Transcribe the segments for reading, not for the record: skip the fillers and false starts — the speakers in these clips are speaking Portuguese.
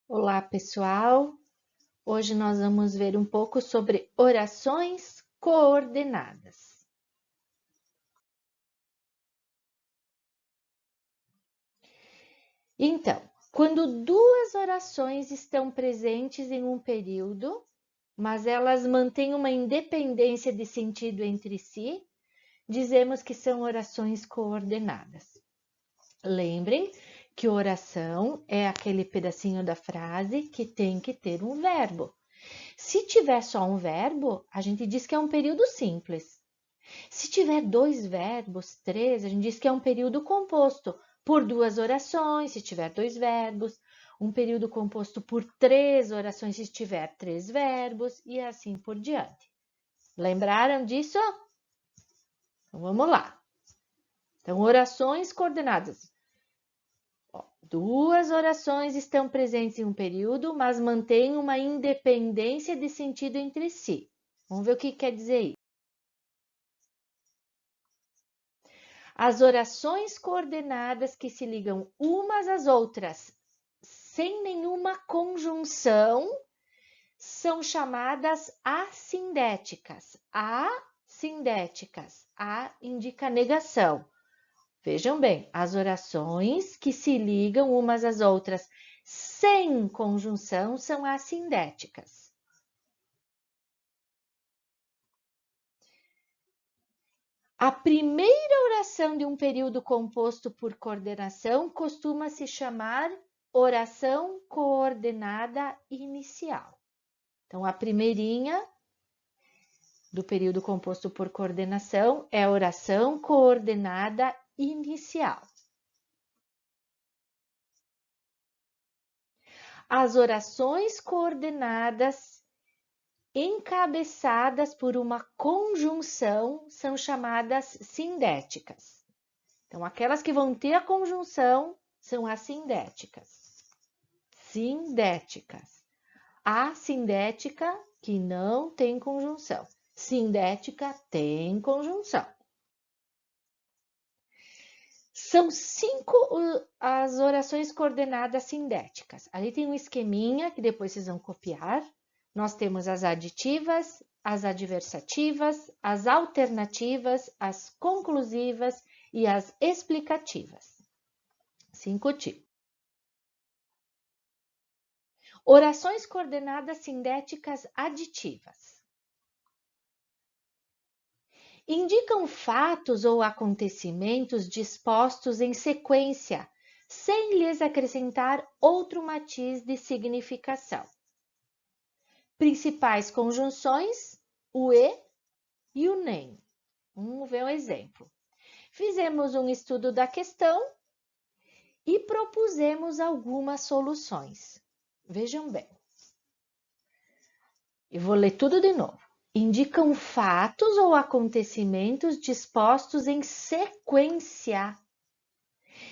Olá, pessoal! Hoje nós vamos ver um pouco sobre orações coordenadas. Então, quando duas orações estão presentes em um período, mas elas mantêm uma independência de sentido entre si, dizemos que são orações coordenadas. Lembrem que oração é aquele pedacinho da frase que tem que ter um verbo. Se tiver só um verbo, a gente diz que é um período simples. Se tiver dois verbos, três, a gente diz que é um período composto por duas orações, se tiver dois verbos, um período composto por três orações, se tiver três verbos, e assim por diante. Lembraram disso? Então vamos lá. Então, orações coordenadas. Duas orações estão presentes em um período, mas mantêm uma independência de sentido entre si. Vamos ver o que quer dizer isso. As orações coordenadas que se ligam umas às outras sem nenhuma conjunção são chamadas assindéticas. Assindéticas. A indica negação. Vejam bem, as orações que se ligam umas às outras sem conjunção são assindéticas. A primeira oração de um período composto por coordenação costuma se chamar oração coordenada inicial. Então, a primeirinha do período composto por coordenação é a oração coordenada inicial. As orações coordenadas encabeçadas por uma conjunção são chamadas sindéticas. Então, aquelas que vão ter a conjunção são assindéticas. Sindéticas. Assindética, que não tem conjunção. Sindética tem conjunção. São 5 as orações coordenadas sindéticas. Ali tem um esqueminha que depois vocês vão copiar. Nós temos as aditivas, as adversativas, as alternativas, as conclusivas e as explicativas. 5 tipos. Orações coordenadas sindéticas aditivas. Indicam fatos ou acontecimentos dispostos em sequência, sem lhes acrescentar outro matiz de significação. Principais conjunções, o e o nem. Vamos ver um exemplo. Fizemos um estudo da questão e propusemos algumas soluções. Vejam bem. Eu vou ler tudo de novo. Indicam fatos ou acontecimentos dispostos em sequência,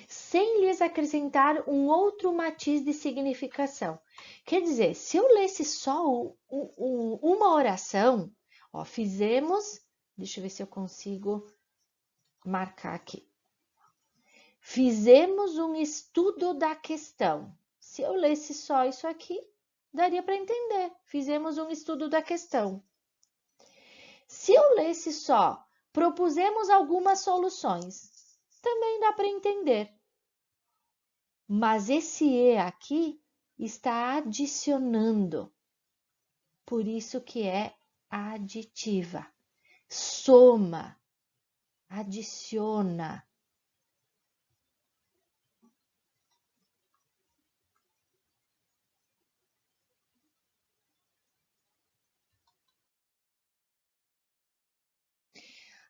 sem lhes acrescentar um outro matiz de significação. Quer dizer, se eu lesse só uma oração, ó, fizemos, deixa eu ver se eu consigo marcar aqui. Fizemos um estudo da questão. Se eu lesse só isso aqui, daria para entender. Fizemos um estudo da questão. Se eu lesse só, propusemos algumas soluções, também dá para entender. Mas esse e aqui está adicionando. Por isso que é aditiva. Soma, adiciona.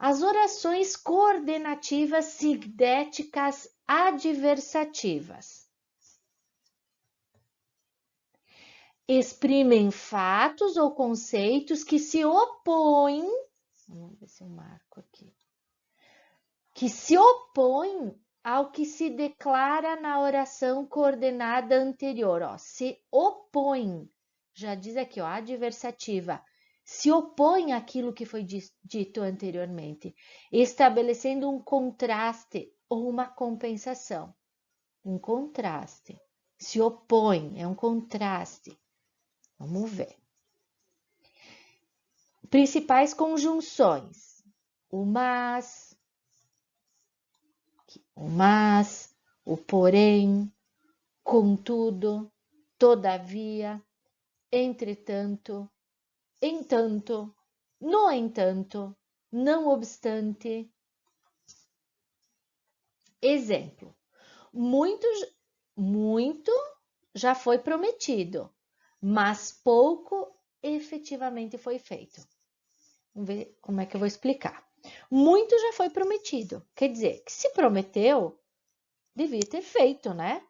As orações coordenativas sindéticas adversativas exprimem fatos ou conceitos que se opõem, vamos ver se eu marco aqui, que se opõem ao que se declara na oração coordenada anterior, ó, se opõe, já diz aqui, ó, adversativa, se opõe àquilo que foi dito anteriormente, estabelecendo um contraste ou uma compensação. Um contraste. se opõe, é um contraste. Vamos ver. Principais conjunções: o mas, o porém, contudo, todavia, entretanto, entanto, no entanto, não obstante. Exemplo: muito já foi prometido, mas pouco efetivamente foi feito. Vamos ver como é que eu vou explicar. Muito já foi prometido, quer dizer que se prometeu, devia ter feito, né?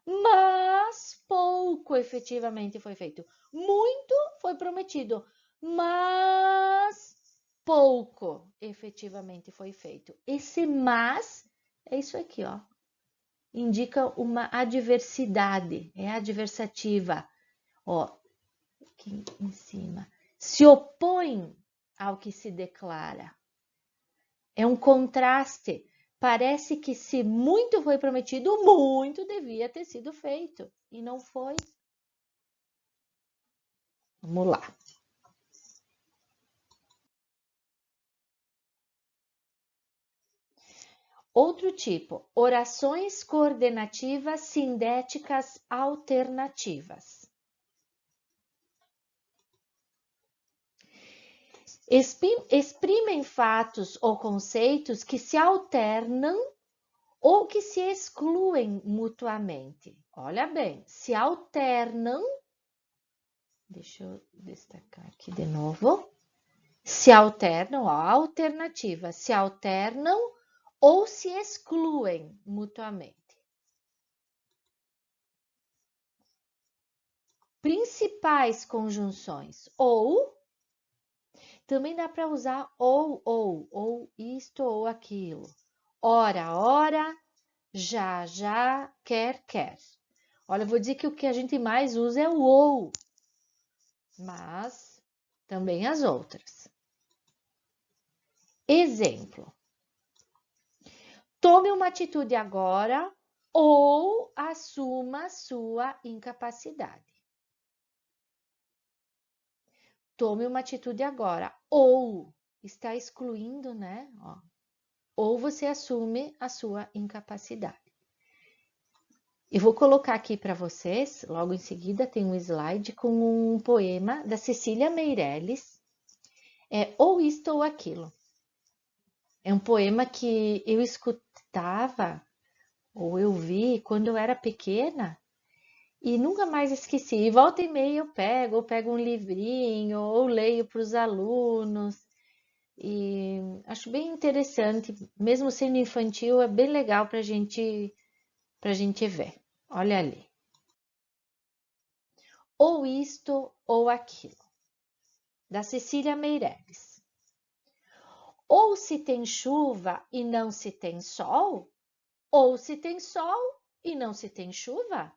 Mas pouco efetivamente foi feito. Muito foi prometido, mas pouco efetivamente foi feito. Esse mas é isso aqui, ó. Indica uma adversidade, é adversativa. Ó, aqui em cima. Se opõe ao que se declara. É um contraste. Parece que se muito foi prometido, muito devia ter sido feito. E não foi. Vamos lá. Outro tipo, orações coordenativas sindéticas alternativas. Exprimem fatos ou conceitos que se alternam ou que se excluem mutuamente. Olha bem, se alternam. Deixa eu destacar aqui de novo. Se alternam, ó, alternativa, se alternam ou se excluem mutuamente. Principais conjunções: ou, também dá para usar ou isto ou aquilo. Ora, já, quer. Olha, eu vou dizer que o que a gente mais usa é o ou, mas também as outras. Exemplo: tome uma atitude agora ou assuma sua incapacidade. Tome uma atitude agora ou está excluindo, né? Ó, ou você assume a sua incapacidade. Eu vou colocar aqui para vocês, logo em seguida tem um slide com um poema da Cecília Meirelles, Ou Isto ou Aquilo. É um poema que eu escutava ou eu vi quando eu era pequena e nunca mais esqueci. E volta e meia eu pego um livrinho ou leio para os alunos. E acho bem interessante, mesmo sendo infantil, é bem legal para a gente ver. Olha ali. Ou isto ou aquilo, da Cecília Meirelles. Ou se tem chuva e não se tem sol, ou se tem sol e não se tem chuva.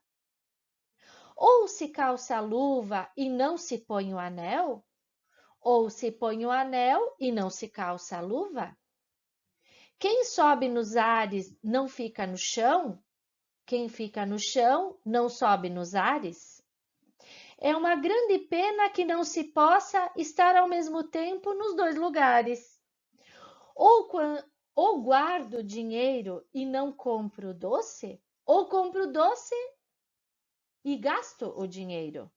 Ou se calça a luva e não se põe o anel, ou se põe o anel e não se calça a luva. Quem sobe nos ares não fica no chão, quem fica no chão não sobe nos ares. É uma grande pena que não se possa estar ao mesmo tempo nos dois lugares. Ou guardo dinheiro e não compro doce, ou compro doce e gasto o dinheiro.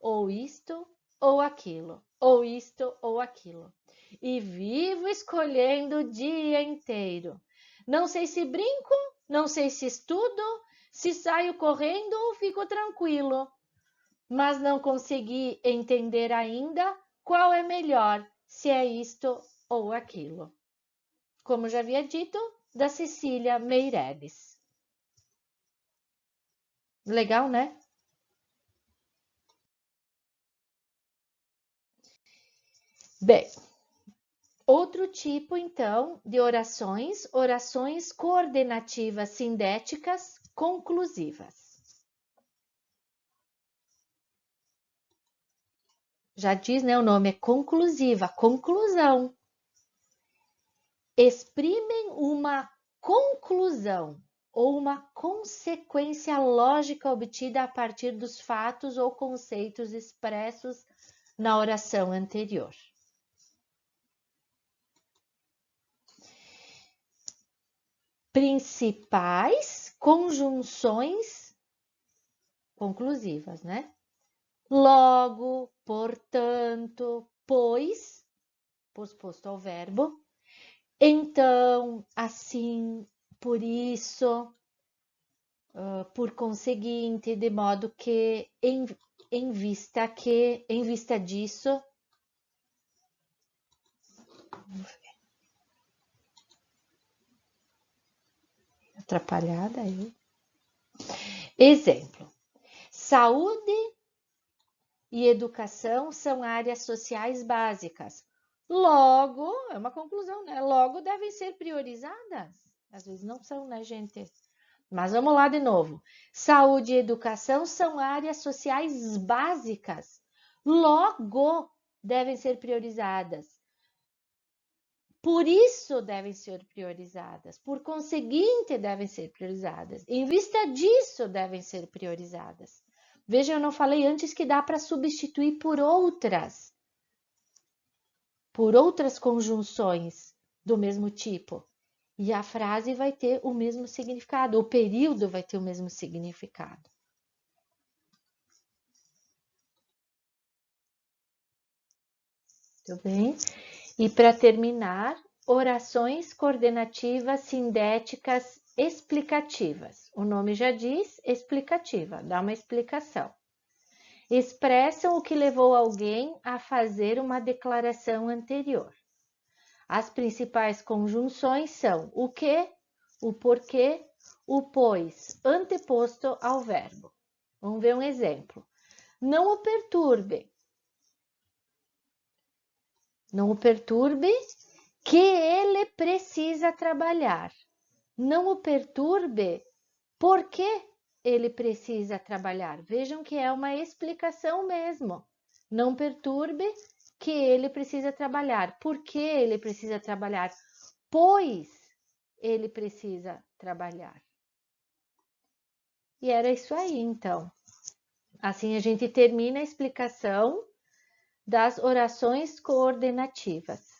Ou isto ou aquilo, ou isto ou aquilo. E vivo escolhendo o dia inteiro. Não sei se brinco, não sei se estudo, se saio correndo ou fico tranquilo. Mas não consegui entender ainda qual é melhor, se é isto ou aquilo. Como já havia dito, da Cecília Meirelles. Legal, né? Bem, outro tipo, então, de orações, orações coordenativas sindéticas conclusivas. Já diz, né? O nome é conclusiva, conclusão. Exprimem uma conclusão ou uma consequência lógica obtida a partir dos fatos ou conceitos expressos na oração anterior. Principais conjunções conclusivas, né? Logo, portanto, pois, posposto ao verbo, então, assim, por isso, por conseguinte, de modo que, em vista disso, atrapalhada aí. Exemplo: saúde e educação são áreas sociais básicas. Logo, é uma conclusão, né? Logo devem ser priorizadas. Às vezes não são, né, gente? Mas vamos lá de novo. Saúde e educação são áreas sociais básicas. Logo devem ser priorizadas. Por isso devem ser priorizadas. Por conseguinte, devem ser priorizadas. Em vista disso, devem ser priorizadas. Veja, eu não falei antes que dá para substituir por outras conjunções do mesmo tipo. E a frase vai ter o mesmo significado, o período vai ter o mesmo significado. Tudo bem? E para terminar, orações coordenativas sindéticas explicativas. O nome já diz explicativa, dá uma explicação. Expressam o que levou alguém a fazer uma declaração anterior. As principais conjunções são o que, o porquê, o pois, anteposto ao verbo. Vamos ver um exemplo. Não o perturbe. Não o perturbe, que ele precisa trabalhar. Não o perturbe, porque ele precisa trabalhar. Vejam que é uma explicação mesmo. Não perturbe, que ele precisa trabalhar. Por que ele precisa trabalhar? Pois ele precisa trabalhar. E era isso aí, então. Assim a gente termina a explicação das orações coordenativas.